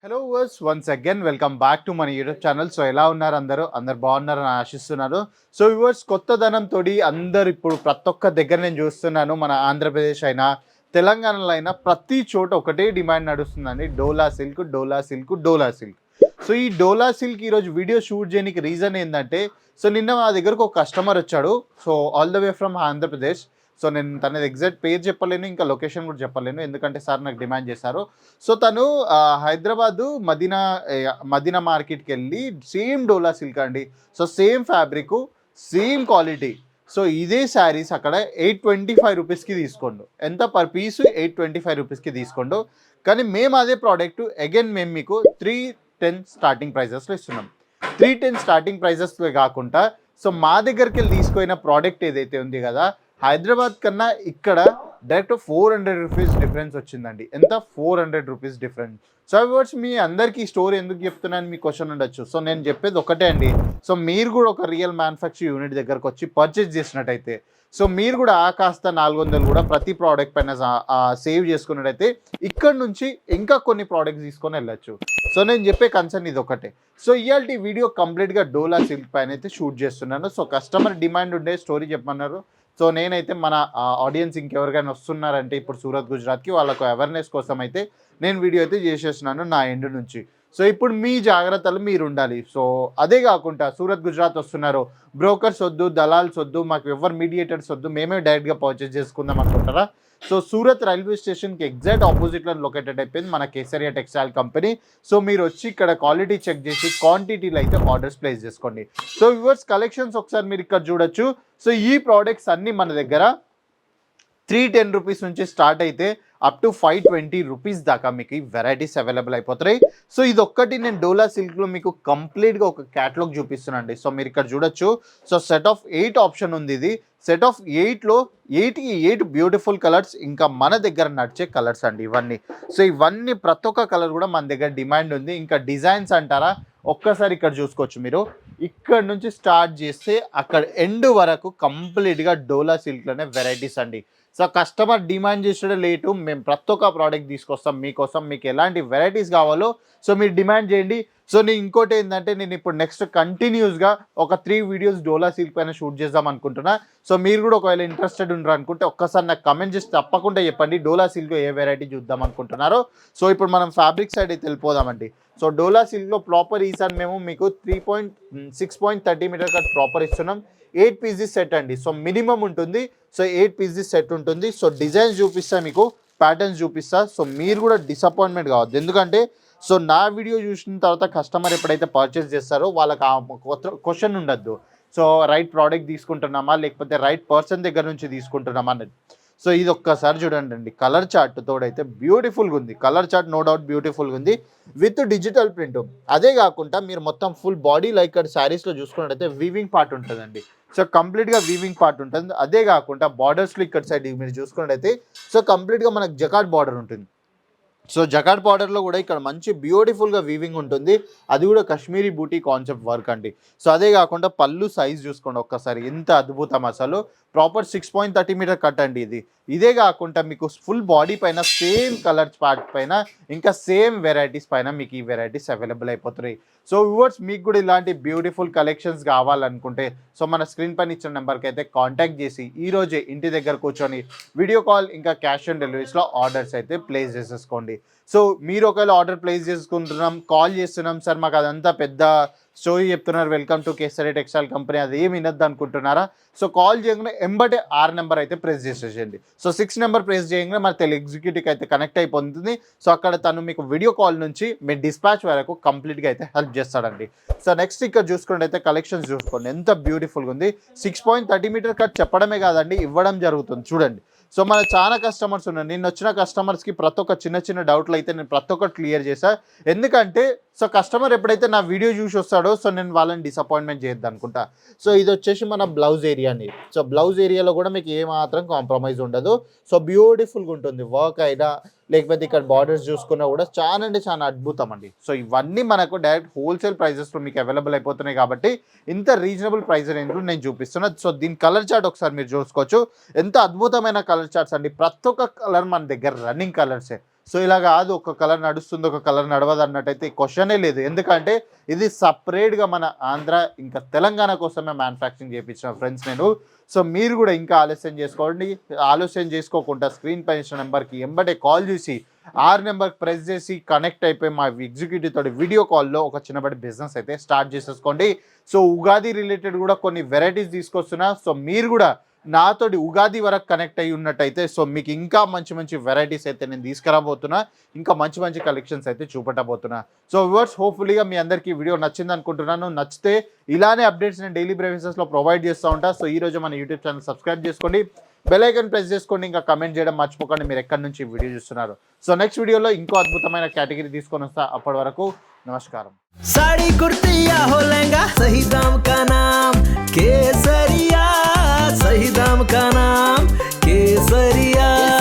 Hello viewers once again welcome back to మన YouTube channel. So ఎలా ఉన్నారు అందరూ బాగున్నారని ఆశిస్తున్నాను. సో వ్యూవర్స్, కొత్తదనం తోటి అందరు ఇప్పుడు ప్రతి ఒక్క దగ్గర నేను చూస్తున్నాను. మన ఆంధ్రప్రదేశ్ అయినా తెలంగాణలో అయినా ప్రతి చోట ఒకటే డిమాండ్ నడుస్తుందండి, డోలా సిల్క్ డోలా సిల్క్ డోలా సిల్క్. సో ఈ డోలా సిల్క్ ఈరోజు వీడియో షూట్ చేయడానికి రీజన్ ఏంటంటే, సో నిన్న మా దగ్గరకు ఒక కస్టమర్ వచ్చాడు. So all the way from Andhra Pradesh. So నేను తనది ఎగ్జాక్ట్ పేరు చెప్పలేను, ఇంకా లొకేషన్ కూడా చెప్పలేను, ఎందుకంటే సార్ నాకు డిమాండ్ చేశారు. సో తను హైదరాబాదు మదీనా మార్కెట్కి వెళ్ళి సేమ్ డోలా సిల్క్ అండి. So same fabric, same quality. So ఇదే శారీస్ అక్కడ 825 రూపీస్కి తీసుకోండు. ఎంత పర్ పీసు? 825 రూపీస్కి తీసుకోండు. కానీ మేము అదే ప్రోడక్ట్ అగైన్ మేము మీకు 310 స్టార్టింగ్ ప్రైజెస్లో ఇస్తున్నాం. 310 స్టార్టింగ్ ప్రైజెస్లో కాకుండా, సో మా దగ్గరికి వెళ్ళి తీసుకున్న ప్రోడక్ట్ ఏదైతే ఉంది కదా, హైదరాబాద్ కన్నా ఇక్కడ డైరెక్ట్ 400 రూపీస్ డిఫరెన్స్ వచ్చిందండి. ఎంత? 400 రూపీస్ డిఫరెన్స్. సో వర్డ్స్, మీ అందరికీ ఈ స్టోరీ ఎందుకు చెప్తున్నాను మీ క్వశ్చన్ ఉండొచ్చు. సో నేను చెప్పేది ఒకటే అండి. సో మీరు కూడా ఒక రియల్ మ్యానుఫ్యాక్చర్ యూనిట్ దగ్గరకు వచ్చి పర్చేస్ చేసినట్టయితే, సో మీరు కూడా ఆ కాస్త 400 కూడా ప్రతి ప్రోడక్ట్ పైన సేవ్ చేసుకున్నట్టయితే ఇక్కడ నుంచి ఇంకా కొన్ని ప్రోడక్ట్స్ తీసుకొని వెళ్ళచ్చు. సో నేను చెప్పే కన్సర్న్ ఇది ఒకటే. సో ఇవాళ వీడియో కంప్లీట్గా డోలా సిల్క్ పైన అయితే షూట్ చేస్తున్నాను. సో కస్టమర్ డిమాండ్ ఉండే స్టోరీ చెప్పమన్నారు. సో నేనైతే మన ఆడియన్స్ ఇంకెవరికైనా వస్తున్నారంటే ఇప్పుడు సూరత్, గుజరాత్కి, వాళ్ళకు అవేర్నెస్ కోసం అయితే నేను వీడియో అయితే చేసేస్తున్నాను నా ఎండ్ నుంచి. సో ఇప్పుడు మీ జాగ్రత్తలు మీరు ఉండాలి. సో అదే కాకుండా సూరత్, గుజరాత్ వస్తున్నారు, బ్రోకర్స్ వద్దు, దళాల్స్ వద్దు, మాకు ఎవరు మీడియేటర్స్ వద్దు, మేమే డైరెక్ట్గా పర్చేస్ చేసుకుందాం అనుకుంటారా? సో సూరత్ రైల్వే స్టేషన్కి ఎగ్జాక్ట్ ఆపోజిట్లో లొకేటెడ్ అయిపోయింది మన కేసరియా టెక్స్టైల్ కంపెనీ. సో మీరు వచ్చి ఇక్కడ క్వాలిటీ చెక్ చేసి క్వాంటిటీలో అయితే ఆర్డర్స్ ప్లేస్ చేసుకోండి. సో వ్యూవర్స్, కలెక్షన్స్ ఒకసారి మీరు ఇక్కడ చూడొచ్చు. సో ఈ ప్రోడక్ట్స్ అన్నీ మన దగ్గర 310 రూపీస్ నుంచి స్టార్ట్ అయితే అప్ టు 520 రూపీస్ దాకా మీకు ఈ వెరైటీస్ అవైలబుల్ అయిపోతాయి. సో ఇది ఒక్కటి నేను డోలా సిల్క్లో మీకు కంప్లీట్గా ఒక క్యాటలాగ్ చూపిస్తున్నానండి. సో మీరు ఇక్కడ చూడొచ్చు. సో సెట్ ఆఫ్ 8 ఆప్షన్ ఉంది. ఇది సెట్ ఆఫ్ 8లో 8కి 8 బ్యూటిఫుల్ కలర్స్, ఇంకా మన దగ్గర నడిచే కలర్స్ అండి ఇవన్నీ. సో ఇవన్నీ ప్రతి ఒక్క కలర్ కూడా మన దగ్గర డిమాండ్ ఉంది. ఇంకా డిజైన్స్ అంటారా, ఒక్కసారి ఇక్కడ చూసుకోవచ్చు మీరు. ఇక్కడ నుంచి స్టార్ట్ చేస్తే అక్కడ ఎండ్ వరకు కంప్లీట్గా డోలా సిల్క్లోనే వెరైటీస్ అండి. సో కస్టమర్ డిమాండ్ చేసే లేటు మేము ప్రతి ఒక్క ప్రోడక్ట్ తీసుకొస్తాం మీకోసం. మీకు ఎలాంటి వెరైటీస్ కావాలో సో మీరు డిమాండ్ చేయండి. సో నేను ఇంకోటి ఏంటంటే, నేను ఇప్పుడు నెక్స్ట్ కంటిన్యూస్గా ఒక 3 వీడియోస్ డోలా సిల్క్ పైన షూట్ చేద్దాం అనుకుంటున్నా. సో మీరు కూడా ఒకవేళ ఇంట్రెస్టెడ్ ఉండరు అనుకుంటే ఒక్కసారి నాకు కమెంట్ చేసి తప్పకుండా చెప్పండి డోలా సిల్క్లో ఏ వెరైటీ చూద్దాం అనుకుంటున్నారో. సో ఇప్పుడు మనం ఫ్యాబ్రిక్ సైడ్ అయితే వెళ్ళిపోదామండి. సో డోలా సిల్క్లో ప్రాపర్ ఈసారి మేము మీకు 6.30 మీటర్ కట్ ప్రాపర్ ఇస్తున్నాం. 8 పీసెస్ సెట్ అండి. సో మినిమం ఉంటుంది. సో 8 పీసెస్ సెట్ ఉంటుంది. సో డిజైన్స్ చూపిస్తా, మీకు ప్యాటర్న్స్ చూపిస్తా. సో మీరు కూడా డిసప్పాయింట్మెంట్ కావద్దు, ఎందుకంటే సో నా వీడియో చూసిన తర్వాత కస్టమర్ ఎప్పుడైతే పర్చేస్ చేస్తారో వాళ్ళకి ఆ క్వశ్చన్ ఉండద్దు. సో రైట్ ప్రోడక్ట్ తీసుకుంటున్నామా లేకపోతే రైట్ పర్సన్ దగ్గర నుంచి తీసుకుంటున్నామా అనేది. సో ఇది ఒక్కసారి చూడండి అండి, కలర్ చార్ట్ తోడైతే బ్యూటిఫుల్గా ఉంది. కలర్ చార్ట్ నో డౌట్ బ్యూటిఫుల్గా ఉంది విత్ డిజిటల్ ప్రింట్. అదే కాకుండా మీరు మొత్తం ఫుల్ బాడీ లైక్ శారీస్లో చూసుకున్నట్టయితే వీవింగ్ పార్ట్ ఉంటుందండి. సో కంప్లీట్గా వీవింగ్ పార్ట్ ఉంటుంది. అదే కాకుండా బార్డర్స్లో ఇక్కడ సైడ్ మీరు చూసుకున్నట్టయితే సో కంప్లీట్గా మనకు జకార్డ్ బార్డర్ ఉంటుంది. సో జకార్డ్ బార్డర్లో కూడా ఇక్కడ మంచి బ్యూటిఫుల్గా వీవింగ్ ఉంటుంది. అది కూడా కాశ్మీరీ బూటీ కాన్సెప్ట్ వర్క్ అండి. సో అదే కాకుండా పళ్ళు సైజ్ చూసుకోండి ఒక్కసారి, ఎంత అద్భుతం అసలు. ప్రాపర్ 6.30 మీటర్ కట్ అండి ఇది. ఇదే కాకుండా మీకు ఫుల్ బాడీ పైన సేమ్ కలర్స్ పార్ట్ పైన ఇంకా సేమ్ వెరైటీస్ పైన మీకు ఈ వెరైటీస్ అవైలబుల్ అయిపోతున్నాయి. సో వ్యూవర్స్, మీకు కూడా ఇలాంటి బ్యూటిఫుల్ కలెక్షన్స్ కావాలనుకుంటే సో మన స్క్రీన్ పైన ఇచ్చిన నెంబర్కి అయితే కాంటాక్ట్ చేసి ఈరోజే ఇంటి దగ్గర కూర్చొని వీడియో కాల్ ఇంకా క్యాష్ ఆన్ డెలివరీస్లో ఆర్డర్స్ అయితే ప్లేస్ చేసేసుకోండి. సో మీరు ఒకవేళ ఆర్డర్ ప్లేస్ చేసుకుంటున్నాం, కాల్ చేస్తున్నాం సార్ మాకు అదంతా పెద్ద స్టోరీ చెప్తున్నారు, welcome to Kesariya textile company, అది ఏమి వినొద్దు అనుకుంటున్నారా? సో కాల్ చేయగానే ఎంబటే 6 నెంబర్ అయితే ప్రెస్ చేసేసేయండి. సో 6 నెంబర్ ప్రెస్ చేయగానే మన తెలుగు ఎగ్జిక్యూటివ్కి అయితే కనెక్ట్ అయిపోతుంది. సో అక్కడ తను మీకు వీడియో కాల్ నుంచి మీ డిస్పాచ్ వరకు కంప్లీట్గా అయితే హెల్ప్ చేస్తాడండి. సో నెక్స్ట్ ఇక్కడ చూసుకున్నట్టయితే కలెక్షన్స్ చూసుకోండి, ఎంత బ్యూటిఫుల్గా ఉంది. 6.30 మీటర్ కట్ చెప్పడమే కాదండి, ఇవ్వడం జరుగుతుంది చూడండి. సో మన చాలా కస్టమర్స్ ఉన్నారు. నిన్న వచ్చిన కస్టమర్స్కి ప్రతి ఒక్క చిన్న డౌట్లు అయితే నేను ప్రతి ఒక్కటి క్లియర్ చేశాను. ఎందుకంటే సో కస్టమర్ ఎప్పుడైతే నా వీడియో చూసి వస్తాడో సో నేను వాళ్ళని డిసప్పాయింట్మెంట్ చేయొద్దు అనుకుంటా. సో ఇది వచ్చేసి మన బ్లౌజ్ ఏరియా అండి. సో బ్లౌజ్ ఏరియాలో కూడా మీకు ఏమాత్రం కాంప్రమైజ్ ఉండదు. సో బ్యూటిఫుల్గా ఉంటుంది వర్క్ అయినా లేకపోతే ఇక్కడ బార్డర్స్ చూసుకున్నా కూడా చాలా అంటే చాలా అద్భుతం అండి. సో ఇవన్నీ మనకు డైరెక్ట్ హోల్సేల్ ప్రైజెస్లో మీకు అవైలబుల్ అయిపోతున్నాయి కాబట్టి ఇంత రీజనబుల్ ప్రైస్ రేంజ్లో నేను చూపిస్తున్నా. సో దీని కలర్ చార్ట్ ఒకసారి మీరు చూసుకోవచ్చు, ఎంత అద్భుతమైన కలర్ చార్ట్స్ అండి. ప్రతి ఒక్క కలర్ మన దగ్గర రన్నింగ్ కలర్సే. సో ఇలా కాదు, ఒక కలర్ నడుస్తుంది ఒక కలర్ నడవదు అన్నట్టయితే క్వశ్చనే లేదు. ఎందుకంటే ఇది సపరేట్గా మన ఆంధ్ర ఇంకా తెలంగాణ కోసమే మ్యానుఫ్యాక్చరింగ్ చేయించిన ఫ్రెండ్స్ నేను. సో మీరు కూడా ఇంకా ఆలస్యం చేసుకోకుండా స్క్రీన్ పైన ఇచ్చిన నెంబర్కి ఎంబటే కాల్ చేసి 6 నెంబర్కి ప్రెస్ చేసి కనెక్ట్ అయిపోయి మా ఎగ్జిక్యూటివ్ తోటి వీడియో కాల్లో ఒక చిన్నపాటి బిజినెస్ అయితే స్టార్ట్ చేసేసుకోండి. సో ఉగాది రిలేటెడ్ కూడా కొన్ని వెరైటీస్ తీసుకొస్తున్నా. సో మీరు కూడా నాతోటి ఉగాది వరకు కనెక్ట్ అయ్యి ఉన్నట్టయితే సో మీకు ఇంకా మంచి మంచి వెరైటీస్ అయితే నేను తీసుకురాబోతున్నా, ఇంకా మంచి మంచి కలెక్షన్స్ అయితే చూపెట్టబోతున్నా. సో వ్యూవర్స్, హోప్ఫుల్లీగా మీ అందరికీ వీడియో నచ్చింది అనుకుంటున్నాను. నచ్చితే ఇలానే అప్డేట్స్ నేను డైలీ బేసిస్లో ప్రొవైడ్ చేస్తూ ఉంటా. సో ఈరోజు మన యూట్యూబ్ ఛానల్ సబ్స్క్రైబ్ చేసుకోండి, బెల్ ఐకాన్ ప్రెస్ చేసుకోండి, ఇంకా కమెంట్ చేయడం మర్చిపోకండి మీరు ఎక్కడి నుంచి వీడియో చూస్తున్నారు. సో నెక్స్ట్ వీడియోలో ఇంకో అద్భుతమైన కేటగిరీ తీసుకొని వస్తా. అప్పటి వరకు నమస్కారం. साड़ी कुर्ती या हो लहंगा, सही दाम का नाम केसरिया, सही दाम का नाम केसरिया.